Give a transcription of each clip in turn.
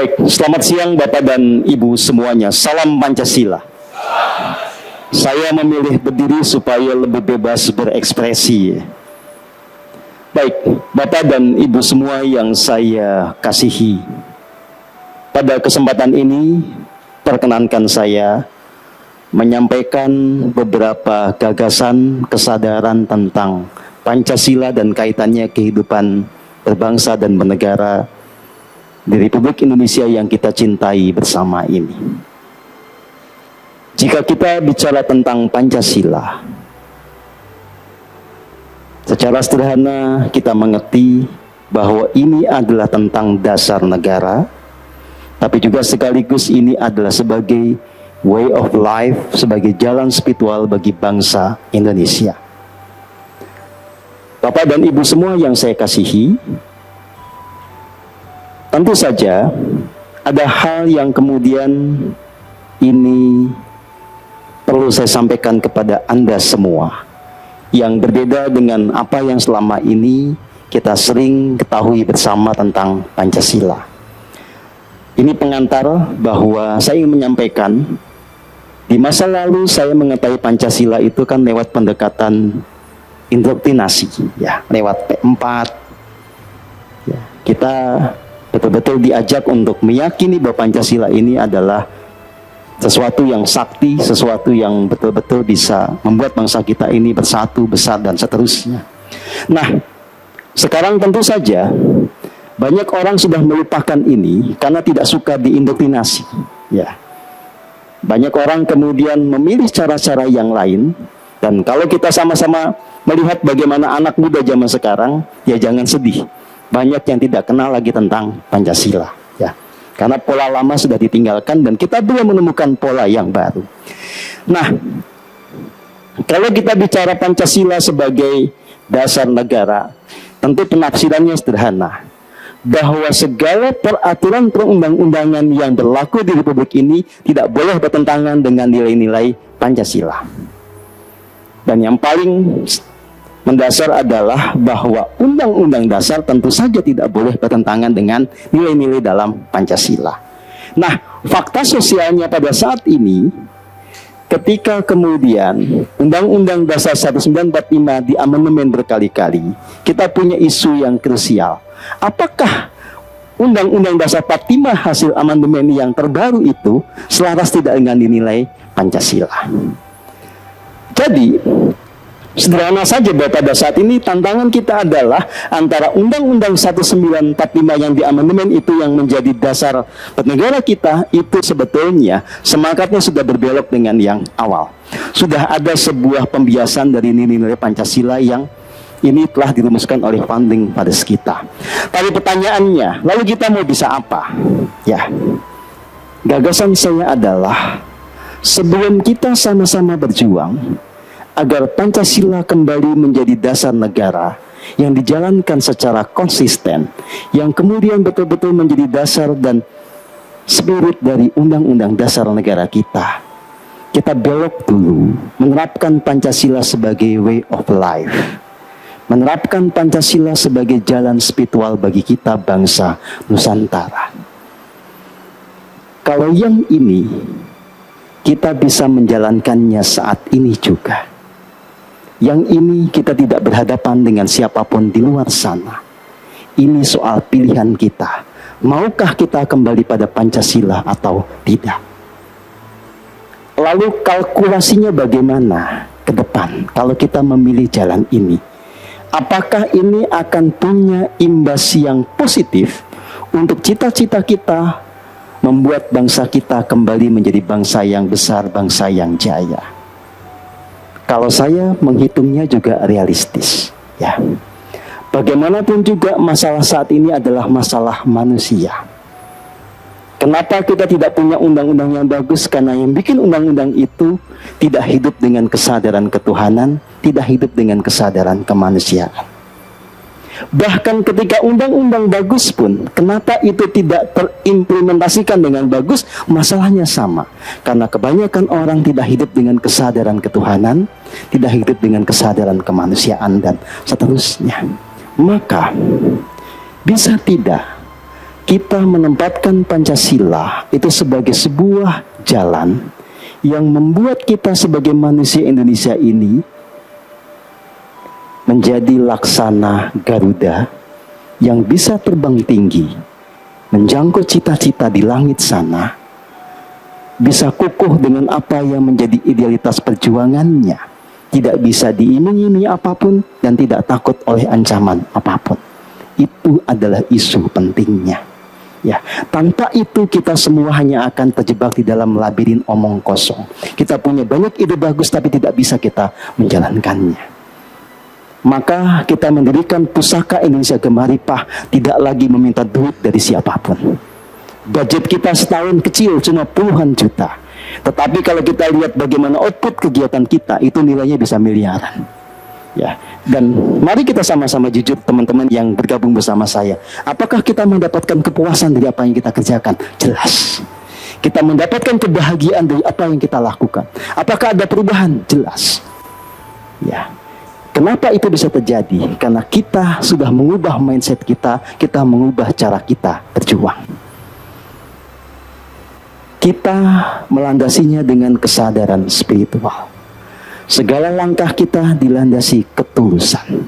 Baik, selamat siang Bapak dan Ibu semuanya. Salam Pancasila. Saya memilih berdiri supaya lebih bebas berekspresi. Baik, Bapak dan Ibu semua yang saya kasihi. Pada kesempatan ini, perkenankan saya menyampaikan beberapa gagasan kesadaran tentang Pancasila dan kaitannya kehidupan berbangsa dan bernegara di Republik Indonesia yang kita cintai bersama ini. Jika kita bicara tentang Pancasila, secara sederhana kita mengerti bahwa ini adalah tentang dasar negara, tapi juga sekaligus ini adalah sebagai way of life, sebagai jalan spiritual bagi bangsa Indonesia. Bapak dan Ibu semua yang saya kasihi, tentu saja ada hal yang kemudian ini perlu saya sampaikan kepada Anda semua yang berbeda dengan apa yang selama ini kita sering ketahui bersama tentang Pancasila. Ini pengantar bahwa saya ingin menyampaikan di masa lalu saya mengetahui Pancasila itu kan lewat pendekatan indoktrinasi, ya, lewat P4. Ya, kita betul-betul diajak untuk meyakini bahwa Pancasila ini adalah sesuatu yang sakti, sesuatu yang betul-betul bisa membuat bangsa kita ini bersatu, besar, dan seterusnya. Nah, sekarang tentu saja banyak orang sudah melupakan ini karena tidak suka diindoktrinasi. Ya, banyak orang kemudian memilih cara-cara yang lain, dan kalau kita sama-sama melihat bagaimana anak muda zaman sekarang, ya jangan sedih. Banyak yang tidak kenal lagi tentang Pancasila, ya, karena pola lama sudah ditinggalkan dan kita belum menemukan pola yang baru. Nah, kalau kita bicara Pancasila sebagai dasar negara, tentu penafsirannya sederhana, bahwa segala peraturan perundang-undangan yang berlaku di Republik ini tidak boleh bertentangan dengan nilai-nilai Pancasila. Dan yang paling mendasar adalah bahwa Undang-Undang Dasar tentu saja tidak boleh bertentangan dengan nilai-nilai dalam Pancasila. Nah, fakta sosialnya pada saat ini, ketika kemudian Undang-Undang Dasar 1945 diamandemen berkali-kali, kita punya isu yang krusial. Apakah Undang-Undang Dasar 45 hasil amandemen yang terbaru itu selaras tidak dengan nilai Pancasila? Jadi, sederhana saja bahwa pada saat ini tantangan kita adalah antara Undang-Undang 1945 yang diamandemen itu yang menjadi dasar bernegara kita, itu sebetulnya semangatnya sudah berbelok dengan yang awal. Sudah ada sebuah pembiasan dari nilai-nilai Pancasila yang ini telah dirumuskan oleh founding fathers kita. Tapi pertanyaannya, lalu kita mau bisa apa? Ya, gagasan saya adalah sebelum kita sama-sama berjuang agar Pancasila kembali menjadi dasar negara yang dijalankan secara konsisten, yang kemudian betul-betul menjadi dasar dan spirit dari Undang-Undang Dasar negara kita, kita belok dulu menerapkan Pancasila sebagai way of life, menerapkan Pancasila sebagai jalan spiritual bagi kita bangsa Nusantara. Kalau yang ini kita bisa menjalankannya saat ini juga, yang ini kita tidak berhadapan dengan siapapun di luar sana. Ini soal pilihan kita. Maukah kita kembali pada Pancasila atau tidak? Lalu kalkulasinya bagaimana ke depan kalau kita memilih jalan ini? Apakah ini akan punya imbas yang positif untuk cita-cita kita membuat bangsa kita kembali menjadi bangsa yang besar, bangsa yang jaya? Kalau saya menghitungnya juga realistis, ya. Bagaimanapun juga masalah saat ini adalah masalah manusia. Kenapa kita tidak punya undang-undang yang bagus? Karena yang bikin undang-undang itu tidak hidup dengan kesadaran ketuhanan, tidak hidup dengan kesadaran kemanusiaan. Bahkan ketika undang-undang bagus pun, kenapa itu tidak terimplementasikan dengan bagus? Masalahnya sama. Karena kebanyakan orang tidak hidup dengan kesadaran ketuhanan, tidak hidup dengan kesadaran kemanusiaan, dan seterusnya. Maka, bisa tidak kita menempatkan Pancasila itu sebagai sebuah jalan yang membuat kita sebagai manusia Indonesia ini menjadi laksana Garuda yang bisa terbang tinggi, menjangkau cita-cita di langit sana, bisa kukuh dengan apa yang menjadi idealitas perjuangannya, tidak bisa diiming-imingi apapun dan tidak takut oleh ancaman apapun. Itu adalah isu pentingnya. Ya, tanpa itu kita semua hanya akan terjebak di dalam labirin omong kosong. Kita punya banyak ide bagus tapi tidak bisa kita menjalankannya. Maka kita mendirikan Pusaka Indonesia Gemaripah tidak lagi meminta duit dari siapapun. Budget kita setahun kecil cuma puluhan juta. Tetapi kalau kita lihat bagaimana output kegiatan kita, itu nilainya bisa miliaran. Ya, dan mari kita sama-sama jujur teman-teman yang bergabung bersama saya. Apakah kita mendapatkan kepuasan dari apa yang kita kerjakan? Jelas. Kita mendapatkan kebahagiaan dari apa yang kita lakukan. Apakah ada perubahan? Jelas. Ya. Kenapa itu bisa terjadi? Karena kita sudah mengubah mindset kita mengubah cara kita berjuang. Kita melandasinya dengan kesadaran spiritual. Segala langkah kita dilandasi ketulusan.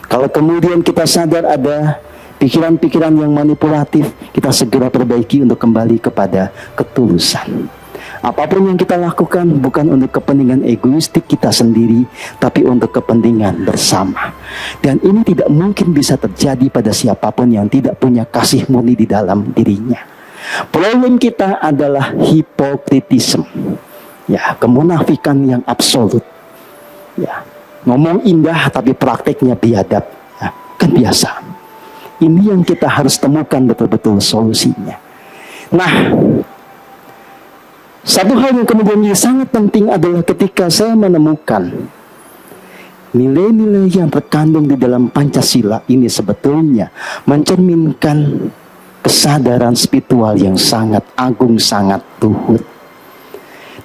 Kalau kemudian kita sadar ada pikiran-pikiran yang manipulatif, kita segera perbaiki untuk kembali kepada ketulusan. Apapun yang kita lakukan bukan untuk kepentingan egoistik kita sendiri, tapi untuk kepentingan bersama. Dan ini tidak mungkin bisa terjadi pada siapapun yang tidak punya kasih murni di dalam dirinya. Problem kita adalah hipokritisme. Ya, kemunafikan yang absolut. Ya, ngomong indah tapi prakteknya biadab. Ya, kan biasa. Ini yang kita harus temukan betul-betul solusinya. Nah, satu hal yang kemudian sangat penting adalah ketika saya menemukan nilai-nilai yang terkandung di dalam Pancasila ini sebetulnya mencerminkan kesadaran spiritual yang sangat agung, sangat luhur.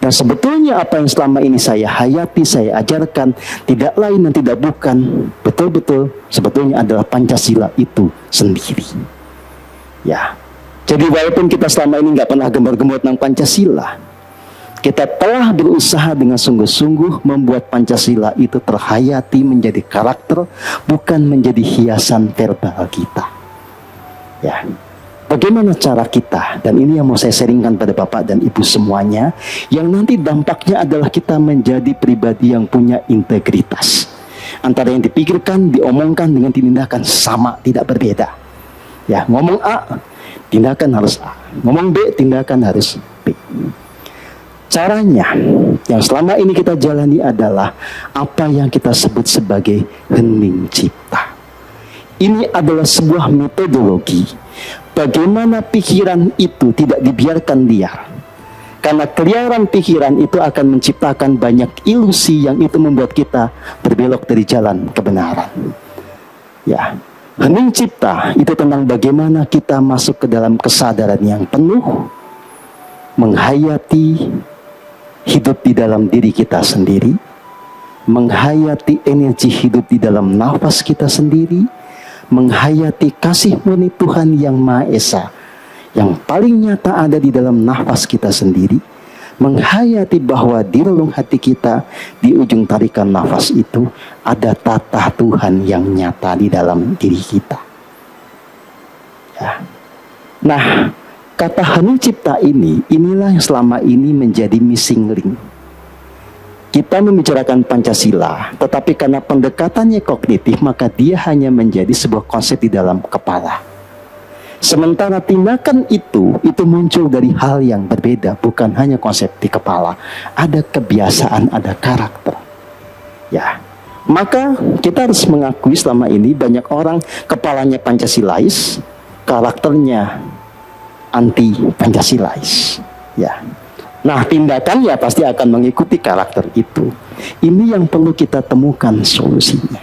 Dan sebetulnya apa yang selama ini saya hayati, saya ajarkan, tidak lain dan tidak bukan, betul-betul sebetulnya adalah Pancasila itu sendiri. Ya, jadi walaupun kita selama ini nggak pernah gembar-gembor tentang Pancasila, kita telah berusaha dengan sungguh-sungguh membuat Pancasila itu terhayati menjadi karakter, bukan menjadi hiasan verbal kita. Ya. Bagaimana cara kita, dan ini yang mau saya sharingkan pada Bapak dan Ibu semuanya, yang nanti dampaknya adalah kita menjadi pribadi yang punya integritas. Antara yang dipikirkan, diomongkan dengan tindakan sama, tidak berbeda. Ya, ngomong A, tindakan harus A. Ngomong B, tindakan harus B. Caranya, yang selama ini kita jalani adalah apa yang kita sebut sebagai hening cipta. Ini adalah sebuah metodologi bagaimana pikiran itu tidak dibiarkan liar. Karena keliaran pikiran itu akan menciptakan banyak ilusi yang itu membuat kita berbelok dari jalan kebenaran. Ya, hening cipta itu tentang bagaimana kita masuk ke dalam kesadaran yang penuh, menghayati hidup di dalam diri kita sendiri, menghayati energi hidup di dalam nafas kita sendiri, menghayati kasih murni Tuhan yang Maha Esa yang paling nyata ada di dalam nafas kita sendiri, menghayati bahwa di relung hati kita, di ujung tarikan nafas itu ada tata Tuhan yang nyata di dalam diri kita. Ya. Nah, kata hening cipta inilah yang selama ini menjadi missing link. Kita membicarakan Pancasila, tetapi karena pendekatannya kognitif, maka dia hanya menjadi sebuah konsep di dalam kepala. Sementara tindakan itu muncul dari hal yang berbeda, bukan hanya konsep di kepala. Ada kebiasaan, ada karakter. Ya, maka kita harus mengakui selama ini banyak orang kepalanya Pancasilais, karakternya anti Pancasilais. Ya. Nah, tindakannya pasti akan mengikuti karakter itu. Ini yang perlu kita temukan solusinya.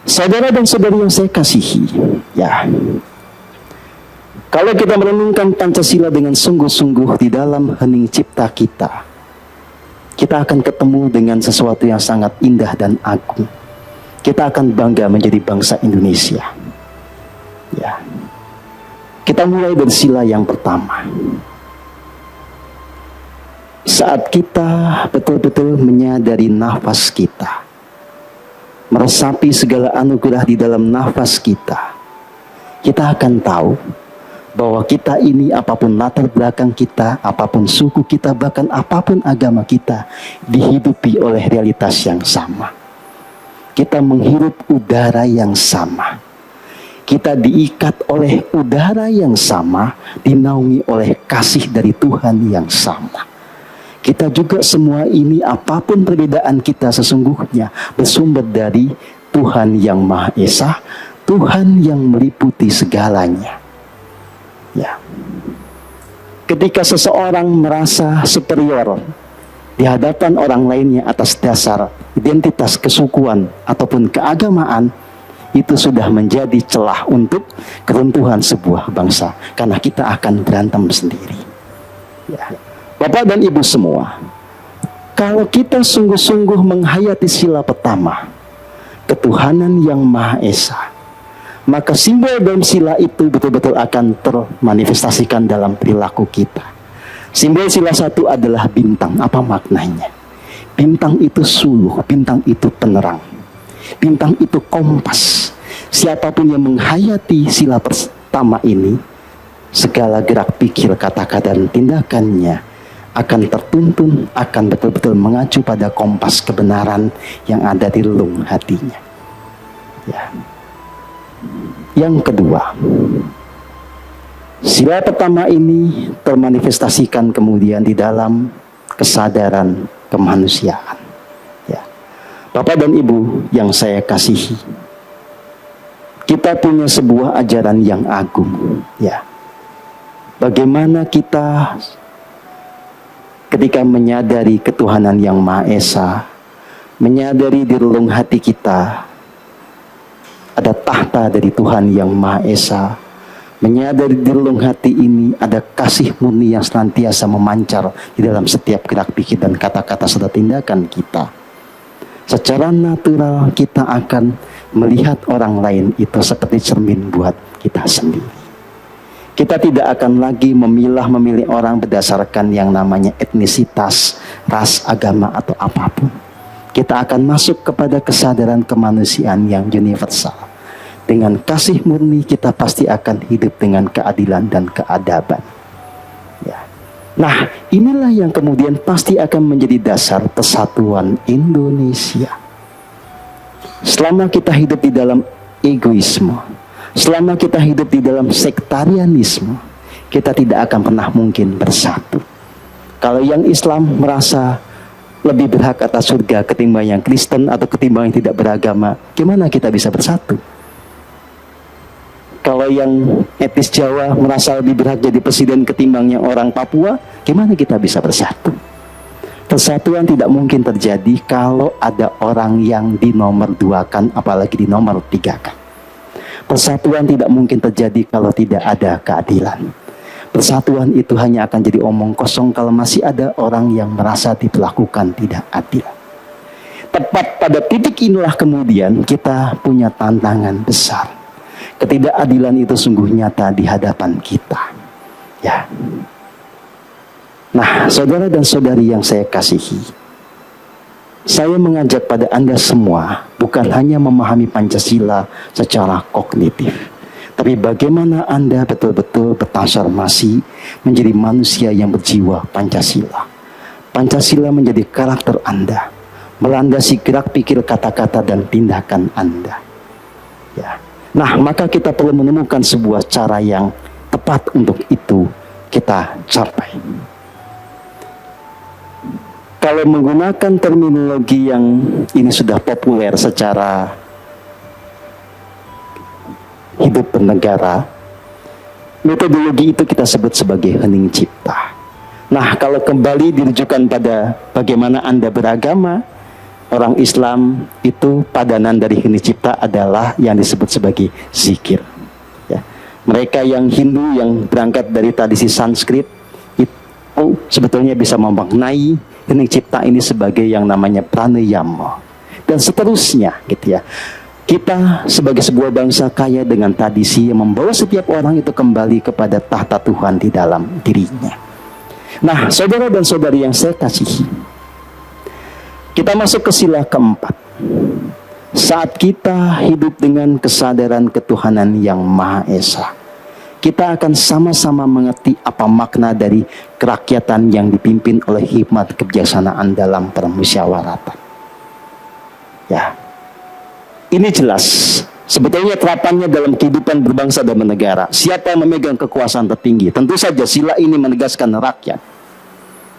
Saudara dan saudari yang saya kasihi, ya, kalau kita merenungkan Pancasila dengan sungguh-sungguh di dalam hening cipta kita, kita akan ketemu dengan sesuatu yang sangat indah dan agung. Kita akan bangga menjadi bangsa Indonesia. Ya. Kita mulai dari sila yang pertama. Saat kita betul-betul menyadari nafas kita, meresapi segala anugerah di dalam nafas kita, kita akan tahu bahwa kita ini, apapun latar belakang kita, apapun suku kita, bahkan apapun agama kita, dihidupi oleh realitas yang sama. Kita menghirup udara yang sama. Kita diikat oleh udara yang sama, dinaungi oleh kasih dari Tuhan yang sama. Kita juga semua ini, apapun perbedaan kita sesungguhnya, bersumber dari Tuhan yang Maha Esa, Tuhan yang meliputi segalanya. Ya. Ketika seseorang merasa superior di hadapan orang lainnya atas dasar identitas kesukuan ataupun keagamaan, itu sudah menjadi celah untuk keruntuhan sebuah bangsa, karena kita akan berantem sendiri. Ya. Bapak dan Ibu semua, kalau kita sungguh-sungguh menghayati sila pertama, ketuhanan yang Maha Esa, maka simbol dalam sila itu betul-betul akan termanifestasikan dalam perilaku kita. Simbol sila satu adalah bintang. Apa maknanya? Bintang itu suluh, bintang itu penerang, bintang itu kompas. Siapapun yang menghayati sila pertama ini, segala gerak pikir, kata-kata, dan tindakannya akan tertuntun, akan betul-betul mengacu pada kompas kebenaran yang ada di relung hatinya. Ya. Yang kedua, sila pertama ini termanifestasikan kemudian di dalam kesadaran kemanusiaan. Ya. Bapak dan Ibu yang saya kasihi, kita punya sebuah ajaran yang agung. Ya. Bagaimana kita ketika menyadari ketuhanan yang Maha Esa, menyadari di relung hati kita ada tahta dari Tuhan yang Maha Esa, menyadari di relung hati ini ada kasih murni yang senantiasa memancar di dalam setiap gerak pikir dan kata-kata serta tindakan kita. Secara natural kita akan melihat orang lain itu seperti cermin buat kita sendiri. Kita tidak akan lagi memilih orang berdasarkan yang namanya etnisitas, ras, agama, atau apapun. Kita akan masuk kepada kesadaran kemanusiaan yang universal. Dengan kasih murni kita pasti akan hidup dengan keadilan dan keadaban. Ya. Nah, inilah yang kemudian pasti akan menjadi dasar persatuan Indonesia. Selama kita hidup di dalam egoisme, selama kita hidup di dalam sektarianisme, kita tidak akan pernah mungkin bersatu. Kalau yang Islam merasa lebih berhak atas surga ketimbang yang Kristen atau ketimbang yang tidak beragama, gimana kita bisa bersatu? Kalau yang etnis Jawa merasa lebih berhak jadi presiden ketimbang yang orang Papua, gimana kita bisa bersatu? Persatuan tidak mungkin terjadi kalau ada orang yang dinomor duakan, apalagi dinomor tigakan. Persatuan tidak mungkin terjadi kalau tidak ada keadilan. Persatuan itu hanya akan jadi omong kosong kalau masih ada orang yang merasa diperlakukan tidak adil. Tepat pada titik inilah kemudian kita punya tantangan besar. Ketidakadilan itu sungguh nyata di hadapan kita. Ya. Nah, saudara dan saudari yang saya kasihi, saya mengajak pada Anda semua bukan hanya memahami Pancasila secara kognitif, tapi bagaimana Anda betul-betul bertransformasi menjadi manusia yang berjiwa Pancasila. Pancasila menjadi karakter Anda, melandasi gerak pikir, kata-kata, dan tindakan Anda. Ya. Nah, maka kita perlu menemukan sebuah cara yang tepat untuk itu kita capai. Kalau menggunakan terminologi yang ini sudah populer secara hidup bernegara, metodologi itu kita sebut sebagai hening cipta. Nah, kalau kembali dirujukan pada bagaimana Anda beragama, orang Islam itu padanan dari hening cipta adalah yang disebut sebagai zikir. Ya. Mereka yang Hindu yang berangkat dari tradisi Sanskrit itu sebetulnya bisa memaknai hening cipta ini sebagai yang namanya pranayama dan seterusnya, gitu ya. Kita sebagai sebuah bangsa kaya dengan tradisi yang membawa setiap orang itu kembali kepada tahta Tuhan di dalam dirinya. Nah, saudara dan saudari yang saya kasihi, kita masuk ke sila keempat. Saat kita hidup dengan kesadaran ketuhanan yang Maha Esa, kita akan sama-sama mengerti apa makna dari kerakyatan yang dipimpin oleh hikmat kebijaksanaan dalam permusyawaratan. Ya, ini jelas. Sebetulnya terapannya dalam kehidupan berbangsa dan bernegara. Siapa yang memegang kekuasaan tertinggi? Tentu saja sila ini menegaskan rakyat.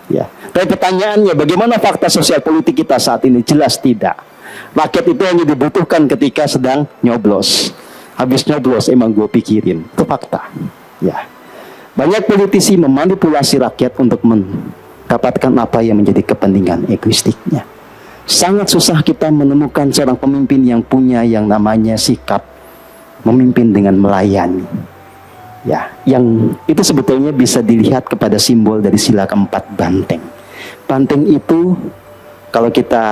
Ya, tapi pertanyaannya, bagaimana fakta sosial politik kita saat ini? Jelas tidak. Rakyat itu hanya dibutuhkan ketika sedang nyoblos. Habis nyoblos emang gue pikirin. Itu fakta. Ya. Banyak politisi memanipulasi rakyat untuk mendapatkan apa yang menjadi kepentingan egoistiknya. Sangat susah kita menemukan seorang pemimpin yang punya yang namanya sikap memimpin dengan melayani. Ya, yang itu sebetulnya bisa dilihat kepada simbol dari sila keempat, banteng. Banteng itu kalau kita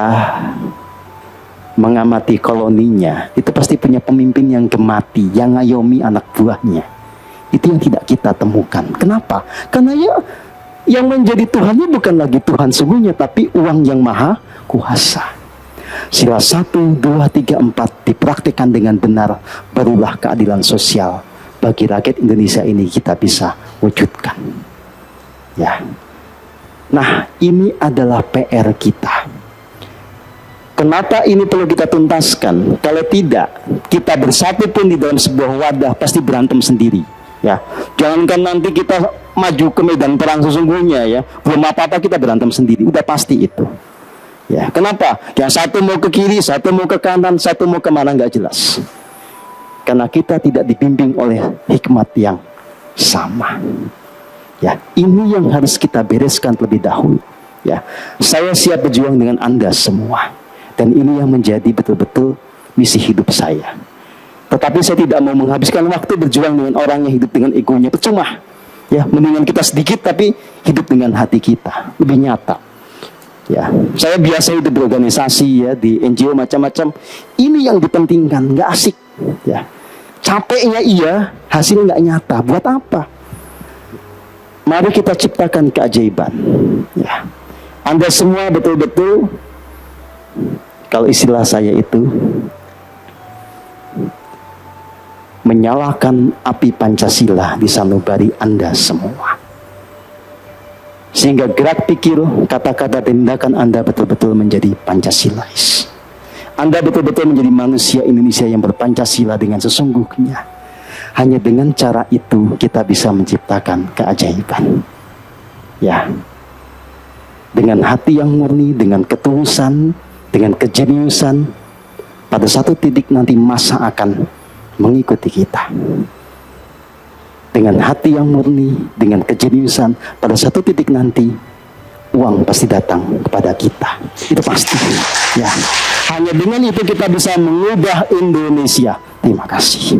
mengamati koloninya, itu pasti punya pemimpin yang gemati, yang ngayomi anak buahnya. Itu yang tidak kita temukan. Kenapa? Karena ya yang menjadi Tuhannya bukan lagi Tuhan sungguhnya, tapi uang yang maha kuasa. Sila 1, 2, 3, 4 dipraktikkan dengan benar, barulah keadilan sosial bagi rakyat Indonesia ini kita bisa wujudkan. Ya. Nah, ini adalah PR kita. Kenapa ini perlu kita tuntaskan? Kalau tidak, kita bersatu pun di dalam sebuah wadah pasti berantem sendiri. Ya, jangankan nanti kita maju ke medan perang sesungguhnya ya, belum apa-apa kita berantem sendiri, udah pasti itu. Ya, kenapa? Yang satu mau ke kiri, satu mau ke kanan, satu mau kemana nggak jelas. Karena kita tidak dibimbing oleh hikmat yang sama. Ya, ini yang harus kita bereskan terlebih dahulu. Ya, saya siap berjuang dengan Anda semua. Dan ini yang menjadi betul-betul misi hidup saya. Tetapi saya tidak mau menghabiskan waktu berjuang dengan orang yang hidup dengan egonya. Percuma. Ya, mendingan kita sedikit tapi hidup dengan hati kita. Lebih nyata. Ya, saya biasa hidup berorganisasi ya, di NGO macam-macam. Ini yang dipentingkan, nggak asik. Ya. Capeknya iya, hasilnya nggak nyata. Buat apa? Mari kita ciptakan keajaiban. Ya. Anda semua betul-betul, kalau istilah saya itu, menyalakan api Pancasila di sanubari Anda semua. Sehingga gerak pikir, kata-kata, tindakan Anda betul-betul menjadi Pancasilais. Anda betul-betul menjadi manusia Indonesia yang berpancasila dengan sesungguhnya. Hanya dengan cara itu kita bisa menciptakan keajaiban. Ya. Dengan hati yang murni, dengan ketulusan, dengan kejeniusan, pada satu titik nanti masa akan mengikuti kita. Dengan hati yang murni, dengan kejeniusan, pada satu titik nanti uang pasti datang kepada kita. Itu pasti. Ya. Hanya dengan itu kita bisa mengubah Indonesia. Terima kasih.